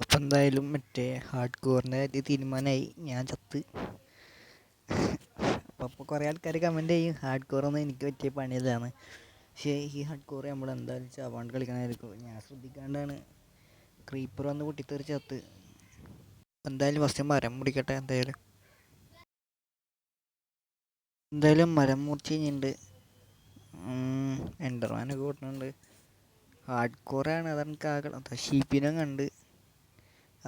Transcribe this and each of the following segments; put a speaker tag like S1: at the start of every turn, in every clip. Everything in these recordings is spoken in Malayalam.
S1: അപ്പം എന്തായാലും മറ്റേ ഹാർഡ് കോറിൻ്റെ കാര്യം തീരുമാനമായി, ഞാൻ ചത്ത്. അപ്പോൾ കുറേ ആൾക്കാർ കമൻറ്റ് ചെയ്യും ഹാർഡ് കോറൊന്നും എനിക്ക് പറ്റിയ പണിയതാണ്. പക്ഷേ ഈ ഹാർഡ് കോർ നമ്മൾ എന്തായാലും ചാവാണ്ട് കളിക്കണമായിരിക്കും. ഞാൻ ശ്രദ്ധിക്കാണ്ടാണ് ക്രീപ്പർ വന്ന് പൊട്ടിത്തെറിച്ച് ചത്ത്. എന്തായാലും ഫസ്റ്റ് മരം മുറിക്കട്ടെ. എന്തായാലും മരം മുറിച്ച് കഴിഞ്ഞിട്ടുണ്ട്. എൻ്റർമാനൊക്കെ കൂട്ടുന്നുണ്ട്. ഹാർഡ് കോറാണ്, അതെനിക്ക് ആകണം. ഷീപ്പിനെ കണ്ട്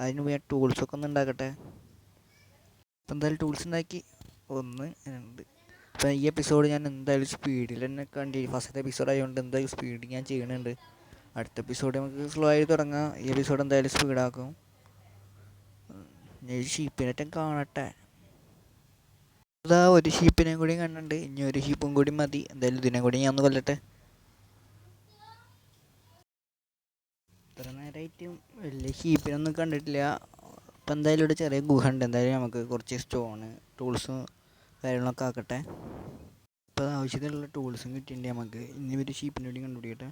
S1: അതിന് പോയി ടൂൾസൊക്കെ ഒന്ന് ഉണ്ടാക്കട്ടെ. അപ്പം എന്തായാലും ടൂൾസ് ഉണ്ടാക്കി 1 2. അപ്പം ഈ എപ്പിസോഡ് ഞാൻ എന്തായാലും സ്പീഡിൽ തന്നെ ഫസ്റ്റത്തെ എപ്പിസോഡ് ആയതുകൊണ്ട് എന്തായാലും സ്പീഡ് ഞാൻ ചെയ്യണുണ്ട്. അടുത്ത എപ്പിസോഡ് നമുക്ക് സ്ലോ ആയി തുടങ്ങാം. ഈ എപ്പിസോഡ് എന്തായാലും സ്പീഡാക്കും. ഞാൻ ഷീപ്പിനേറ്റം കാണട്ടെ. അതാ ഒരു ഷീപ്പിനെയും കൂടി കണ്ടുണ്ട്. ഇനി ഒരു ഷീപ്പും കൂടി മതി. എന്തായാലും ഇതിനെ കൂടി ഞാൻ ഒന്ന് കൊല്ലട്ടെ. ഇത്ര നേരമായിട്ടും വലിയ ഷീപ്പിനൊന്നും കണ്ടിട്ടില്ല. അപ്പം എന്തായാലും ഇവിടെ ചെറിയ ഗുഹ ഉണ്ട്. എന്തായാലും നമുക്ക് കുറച്ച് സ്റ്റോണ് ടൂൾസും കാര്യങ്ങളൊക്കെ ആക്കട്ടെ. ഇപ്പോൾ ആവശ്യത്തിനുള്ള ടൂൾസും കിട്ടിയിട്ടുണ്ട് നമുക്ക്. ഇനി ഒരു ഷീപ്പിനെ കൂടി കണ്ടുപിടിക്കട്ടെ.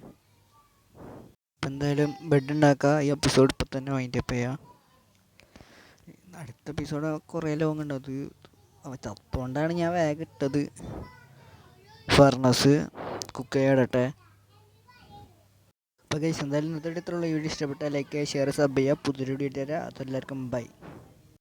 S1: ഇപ്പം എന്തായാലും ബെഡ് ഉണ്ടാക്കുക. ഈ എപ്പിസോഡ് ഇപ്പം തന്നെ വൈൻഡ് അപ്പ് ചെയ്യാം. അടുത്ത എപ്പിസോഡ് കുറേ ലോങ് ഉണ്ട്. അത് ചത്തുകൊണ്ടാണ് ഞാൻ വേഗം ഇട്ടത്. ഫർണസ് കുക്ക് ചെയ്യട്ടെ. അപ്പോൾ ഗൈസ് എന്തായാലും ഇന്നത്തെ ഇത്രയുള്ള വീഡിയോ ഇഷ്ടപ്പെട്ടാൽ ലൈക്ക് ചെയ്യുക, ഷെയർ, സബ് ചെയ്യുക. പുതിയൊരു വീഡിയോ തരാം. അതെല്ലാവർക്കും ബൈ.